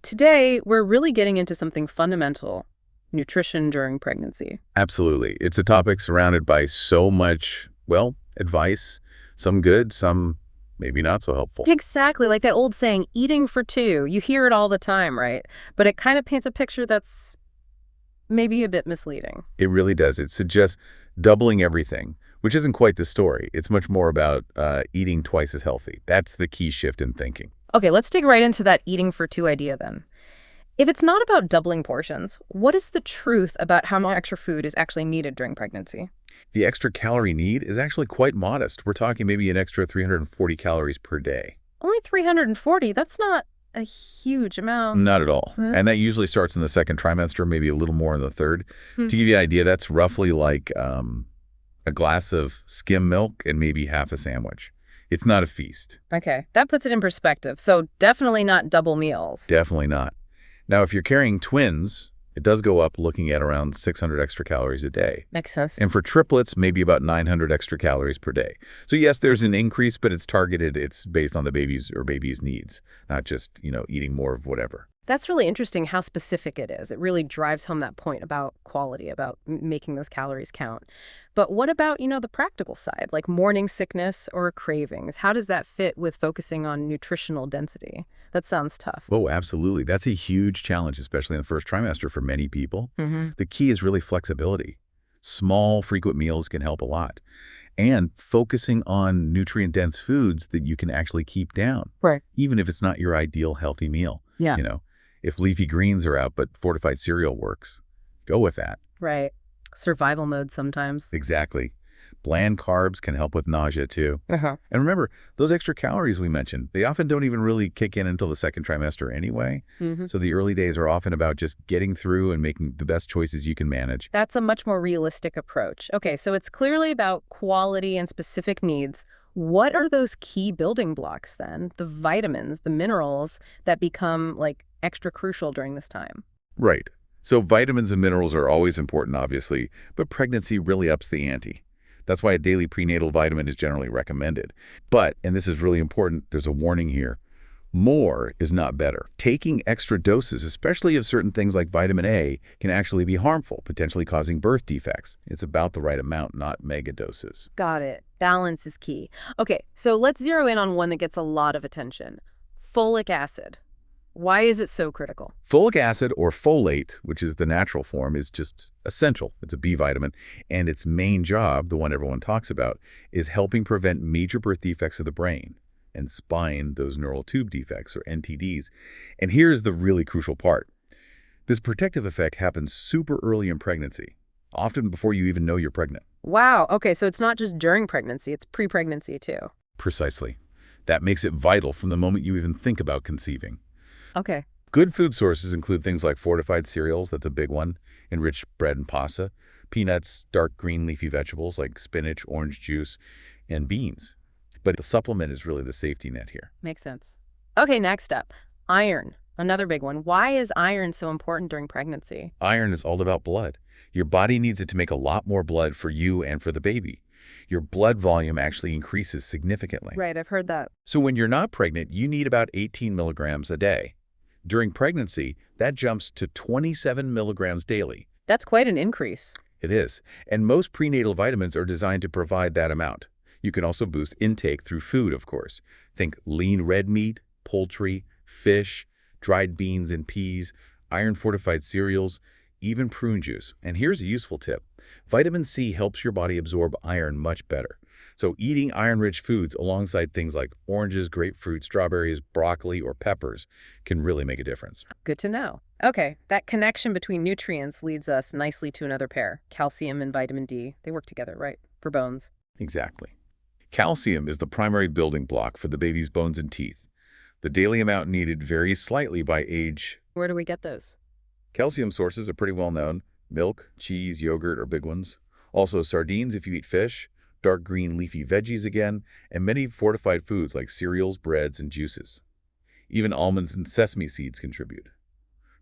Today, we're really getting into something fundamental, nutrition during pregnancy. Absolutely. It's a topic surrounded by so much, well, advice, some good, some maybe not so helpful. Exactly, like that old saying, eating for two. You hear it all the time, right? But it kind of paints a picture that's maybe a bit misleading. It really does. It suggests doubling everything, which isn't quite the story. It's much more about eating twice as healthy. That's the key shift in thinking. Okay, let's dig right into that eating for two idea then. If it's not about doubling portions, what is the truth about how much extra food is actually needed during pregnancy? The extra calorie need is actually quite modest. We're talking maybe an extra 340 calories per day. Only 340, that's not a huge amount. Not at all. Huh? And that usually starts in the second trimester, maybe a little more in the third. Hmm. To give you an idea, that's roughly like a glass of skim milk and maybe half a sandwich. It's not a feast. Okay, that puts it in perspective. So definitely not double meals. Definitely not. Now, if you're carrying twins, it does go up looking at around 600 extra calories a day. Makes sense. And for triplets, maybe about 900 extra calories per day. So yes, there's an increase, but it's targeted. It's based on the baby's needs, not just, eating more of whatever. That's really interesting how specific it is. It really drives home that point about quality, about making those calories count. But what about, the practical side, like morning sickness or cravings? How does that fit with focusing on nutritional density? That sounds tough. Oh, absolutely. That's a huge challenge, especially in the first trimester for many people. Mm-hmm. The key is really flexibility. Small, frequent meals can help a lot. And focusing on nutrient-dense foods that you can actually keep down, Right. even if it's not your ideal healthy meal. Yeah. If leafy greens are out but fortified cereal works, go with that. Right. Survival mode sometimes. Exactly. Bland carbs can help with nausea too. Uh-huh. And remember, those extra calories we mentioned, they often don't even really kick in until the second trimester anyway. Mm-hmm. So the early days are often about just getting through and making the best choices you can manage. That's a much more realistic approach. Okay, so it's clearly about quality and specific needs. What are those key building blocks then? The vitamins, the minerals that become extra crucial during this time. Right. So vitamins and minerals are always important, obviously, but pregnancy really ups the ante. That's why a daily prenatal vitamin is generally recommended. But, and this is really important, there's a warning here, more is not better. Taking extra doses, especially of certain things like vitamin A, can actually be harmful, potentially causing birth defects. It's about the right amount, not mega doses. Got it. Balance is key. Okay, so let's zero in on one that gets a lot of attention. Folic acid. Why is it so critical? Folic acid, or folate, which is the natural form, is just essential. It's a B vitamin, and its main job, the one everyone talks about, is helping prevent major birth defects of the brain and spine, those neural tube defects, or NTDs. And here's the really crucial part. This protective effect happens super early in pregnancy, often before you even know you're pregnant. Wow, okay, so it's not just during pregnancy, it's pre-pregnancy too. Precisely. That makes it vital from the moment you even think about conceiving. Okay. Good food sources include things like fortified cereals, that's a big one, enriched bread and pasta, peanuts, dark green leafy vegetables like spinach, orange juice, and beans. But the supplement is really the safety net here. Makes sense. Okay, next up, iron. Another big one. Why is iron so important during pregnancy? Iron is all about blood. Your body needs it to make a lot more blood for you and for the baby. Your blood volume actually increases significantly. Right, I've heard that. So when you're not pregnant, you need about 18 milligrams a day. During pregnancy, that jumps to 27 milligrams daily. That's quite an increase. It is. And most prenatal vitamins are designed to provide that amount. You can also boost intake through food, of course. Think lean red meat, poultry, fish, dried beans and peas, iron-fortified cereals, even prune juice. And here's a useful tip. Vitamin C helps your body absorb iron much better. So eating iron-rich foods alongside things like oranges, grapefruit, strawberries, broccoli, or peppers can really make a difference. Good to know. Okay, that connection between nutrients leads us nicely to another pair, calcium and vitamin D. They work together, right, for bones? Exactly. Calcium is the primary building block for the baby's bones and teeth. The daily amount needed varies slightly by age. Where do we get those? Calcium sources are pretty well known. Milk, cheese, yogurt are big ones. Also sardines if you eat fish, dark green leafy veggies again, and many fortified foods like cereals, breads, and juices. Even almonds and sesame seeds contribute.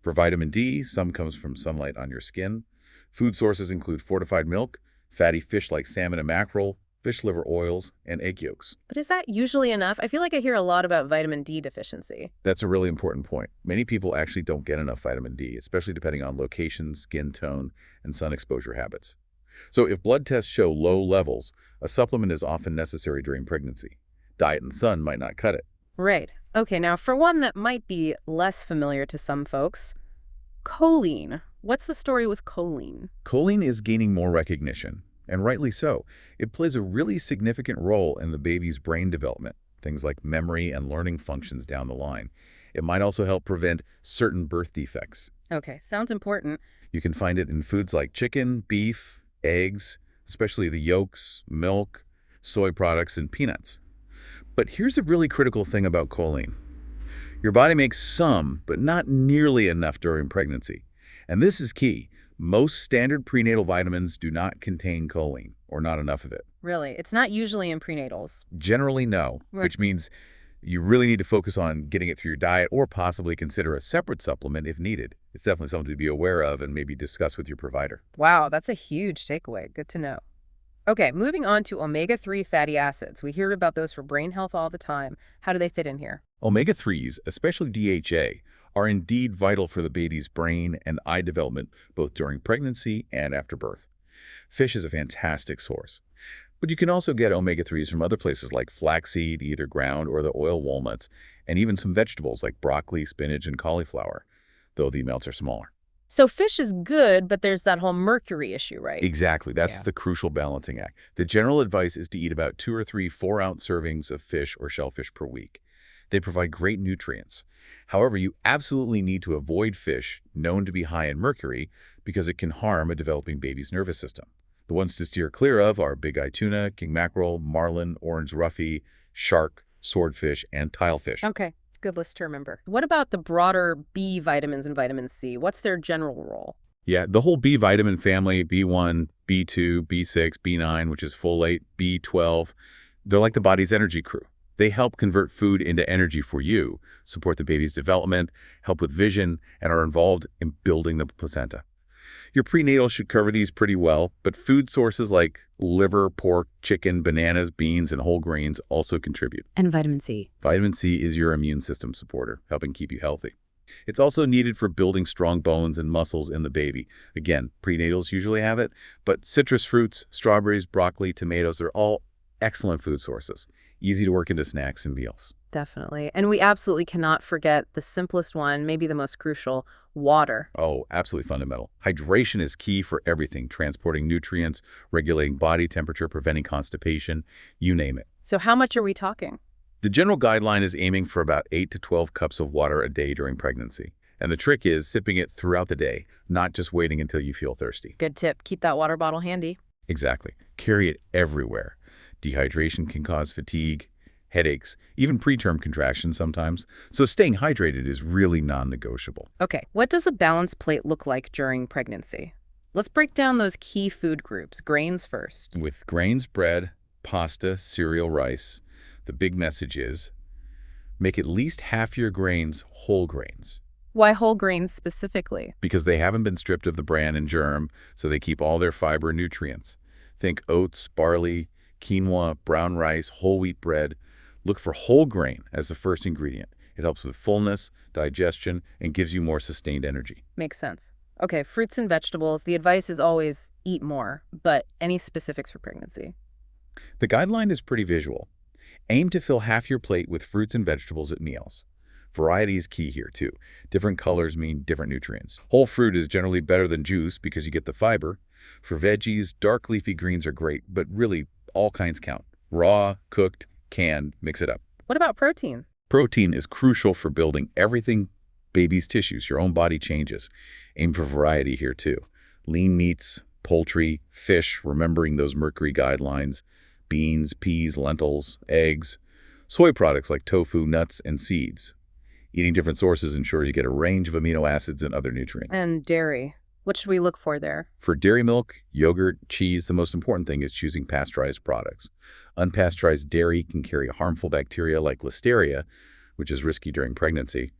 For vitamin D, some comes from sunlight on your skin. Food sources include fortified milk, fatty fish like salmon and mackerel, fish liver oils, and egg yolks. But is that usually enough? I feel like I hear a lot about vitamin D deficiency. That's a really important point. Many people actually don't get enough vitamin D, especially depending on location, skin tone, and sun exposure habits. So if blood tests show low levels, a supplement is often necessary during pregnancy. Diet and sun might not cut it. Right. Okay, now for one that might be less familiar to some folks, choline. What's the story with choline? Choline is gaining more recognition, and rightly so. It plays a really significant role in the baby's brain development, things like memory and learning functions down the line. It might also help prevent certain birth defects. Okay, sounds important. You can find it in foods like chicken, beef, eggs, especially the yolks, milk, soy products, and peanuts. But here's a really critical thing about choline. Your body makes some, but not nearly enough during pregnancy. And this is key. Most standard prenatal vitamins do not contain choline, or not enough of it. Really, it's not usually in prenatals. Generally, no, Right. which means you really need to focus on getting it through your diet or possibly consider a separate supplement if needed. It's definitely something to be aware of and maybe discuss with your provider. Wow, that's a huge takeaway. Good to know. Okay, moving on to omega-3 fatty acids. We hear about those for brain health all the time. How do they fit in here? Omega-3s, especially DHA, are indeed vital for the baby's brain and eye development both during pregnancy and after birth. Fish is a fantastic source. But you can also get omega-3s from other places like flaxseed, either ground or the oil walnuts, and even some vegetables like broccoli, spinach, and cauliflower, though the amounts are smaller. So fish is good, but there's that whole mercury issue, right? Exactly. That's Yeah. the crucial balancing act. The general advice is to eat about 2 or 3 4-ounce servings of fish or shellfish per week. They provide great nutrients. However, you absolutely need to avoid fish known to be high in mercury because it can harm a developing baby's nervous system. The ones to steer clear of are big-eye tuna, king mackerel, marlin, orange roughy, shark, swordfish, and tilefish. Okay, good list to remember. What about the broader B vitamins and vitamin C? What's their general role? Yeah, the whole B vitamin family, B1, B2, B6, B9, which is folate, B12, they're like the body's energy crew. They help convert food into energy for you, support the baby's development, help with vision, and are involved in building the placenta. Your prenatal should cover these pretty well, but food sources like liver, pork, chicken, bananas, beans, and whole grains also contribute. And vitamin C. Vitamin C is your immune system supporter, helping keep you healthy. It's also needed for building strong bones and muscles in the baby. Again, prenatals usually have it, but citrus fruits, strawberries, broccoli, tomatoes are all excellent food sources, easy to work into snacks and meals. Definitely. And we absolutely cannot forget the simplest one, maybe the most crucial, water. Oh, absolutely fundamental. Hydration is key for everything, transporting nutrients, regulating body temperature, preventing constipation, you name it. So how much are we talking? The general guideline is aiming for about 8 to 12 cups of water a day during pregnancy. And the trick is sipping it throughout the day, not just waiting until you feel thirsty. Good tip. Keep that water bottle handy. Exactly. Carry it everywhere. Dehydration can cause fatigue, headaches, even preterm contractions sometimes. So staying hydrated is really non-negotiable. Okay, what does a balanced plate look like during pregnancy? Let's break down those key food groups. Grains first. With grains, bread, pasta, cereal, rice, the big message is make at least half your grains whole grains Why whole grains specifically? because they haven't been stripped of the bran and germ, so they keep all their fiber and nutrients. Think oats, barley, quinoa, brown rice, whole wheat bread. Look for whole grain as the first ingredient. It helps with fullness, digestion, and gives you more sustained energy. Makes sense. Okay, fruits and vegetables. The advice is always eat more, but any specifics for pregnancy? The guideline is pretty visual. Aim to fill half your plate with fruits and vegetables at meals. Variety is key here, too. Different colors mean different nutrients. Whole fruit is generally better than juice because you get the fiber. For veggies, dark leafy greens are great, but really, all kinds count. Raw, cooked, canned, mix it up. What about protein? Protein is crucial for building everything baby's tissues. Your own body changes. Aim for variety here, too. Lean meats, poultry, fish, remembering those mercury guidelines, beans, peas, lentils, eggs, soy products like tofu, nuts, and seeds. Eating different sources ensures you get a range of amino acids and other nutrients. And dairy. What should we look for there? For dairy milk, yogurt, cheese, the most important thing is choosing pasteurized products. Unpasteurized dairy can carry harmful bacteria like Listeria, which is risky during pregnancy.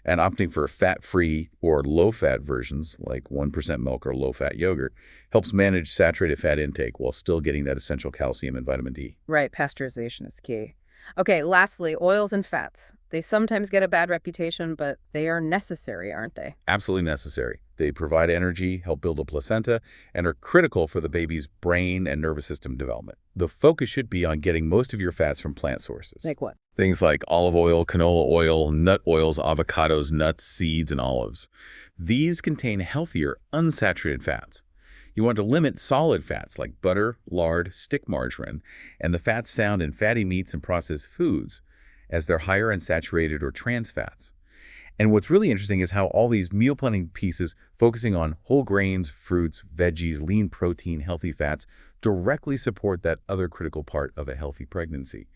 And opting for fat-free or low-fat versions, like 1% milk or low-fat yogurt, helps manage saturated fat intake while still getting that essential calcium and vitamin D. Right, pasteurization is key. Okay, lastly, oils and fats. They sometimes get a bad reputation, but they are necessary, aren't they? Absolutely necessary. They provide energy, help build a placenta, and are critical for the baby's brain and nervous system development. The focus should be on getting most of your fats from plant sources. Like what? Things like olive oil, canola oil, nut oils, avocados, nuts, seeds, and olives. These contain healthier, unsaturated fats. You want to limit solid fats like butter, lard, stick margarine, and the fats found in fatty meats and processed foods, as they're higher in saturated or trans fats. And what's really interesting is how all these meal planning pieces focusing on whole grains, fruits, veggies, lean protein, healthy fats directly support that other critical part of a healthy pregnancy: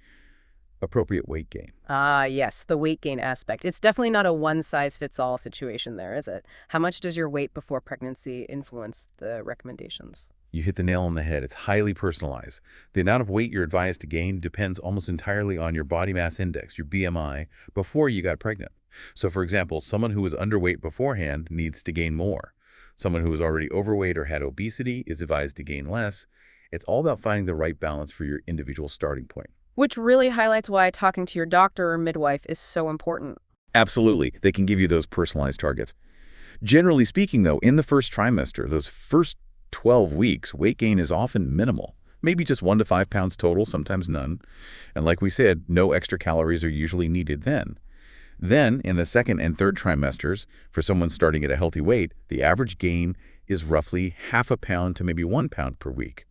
appropriate weight gain. Ah, yes, the weight gain aspect. It's definitely not a one-size-fits-all situation there, is it? How much does your weight before pregnancy influence the recommendations? You hit the nail on the head. It's highly personalized. The amount of weight you're advised to gain depends almost entirely on your body mass index, your BMI, before you got pregnant. So, for example, someone who was underweight beforehand needs to gain more. Someone who was already overweight or had obesity is advised to gain less. It's all about finding the right balance for your individual starting point. Which really highlights why talking to your doctor or midwife is so important. Absolutely. They can give you those personalized targets. Generally speaking, though, in the first trimester, those first 12 weeks, weight gain is often minimal. Maybe just 1 to 5 pounds total, sometimes none. And like we said, no extra calories are usually needed then. Then, in the second and third trimesters, for someone starting at a healthy weight, the average gain is roughly half a pound to maybe 1 pound per week.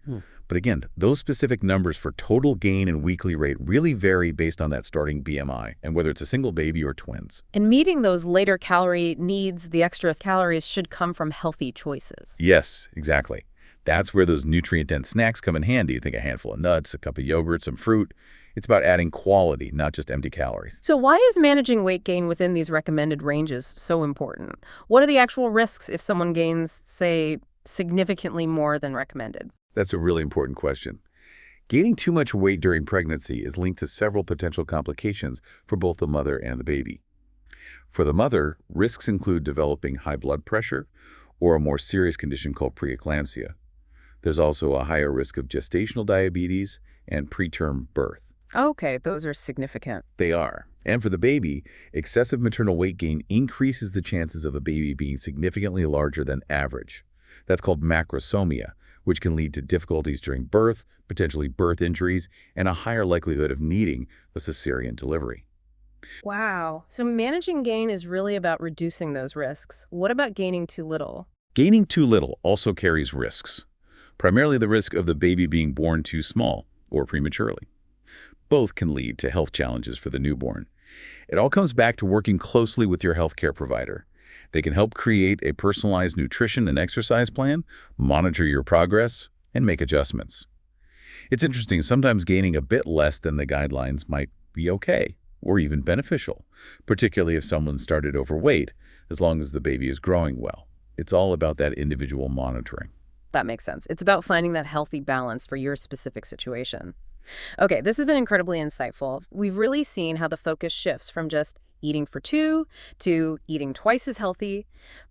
But again, those specific numbers for total gain and weekly rate really vary based on that starting BMI and whether it's a single baby or twins. And meeting those later calorie needs, the extra calories should come from healthy choices. Yes, exactly. That's where those nutrient-dense snacks come in handy. Think a handful of nuts, a cup of yogurt, some fruit. It's about adding quality, not just empty calories. So why is managing weight gain within these recommended ranges so important? What are the actual risks if someone gains, say, significantly more than recommended? That's a really important question. Gaining too much weight during pregnancy is linked to several potential complications for both the mother and the baby. For the mother, risks include developing high blood pressure or a more serious condition called preeclampsia. There's also a higher risk of gestational diabetes and preterm birth. Okay, those are significant. They are. And for the baby, excessive maternal weight gain increases the chances of the baby being significantly larger than average. That's called macrosomia, which can lead to difficulties during birth, potentially birth injuries, and a higher likelihood of needing a cesarean delivery. Wow. So managing gain is really about reducing those risks. What about gaining too little? Gaining too little also carries risks, primarily the risk of the baby being born too small or prematurely. Both can lead to health challenges for the newborn. It all comes back to working closely with your healthcare provider. They can help create a personalized nutrition and exercise plan, monitor your progress, and make adjustments. It's interesting, sometimes gaining a bit less than the guidelines might be okay or even beneficial, particularly if someone started overweight, as long as the baby is growing well. It's all about that individual monitoring. That makes sense. It's about finding that healthy balance for your specific situation. Okay, this has been incredibly insightful. We've really seen how the focus shifts from just eating for two to eating twice as healthy,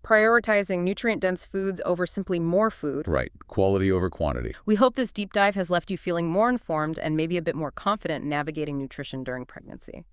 prioritizing nutrient-dense foods over simply more food. Right, quality over quantity. We hope this deep dive has left you feeling more informed and maybe a bit more confident navigating nutrition during pregnancy.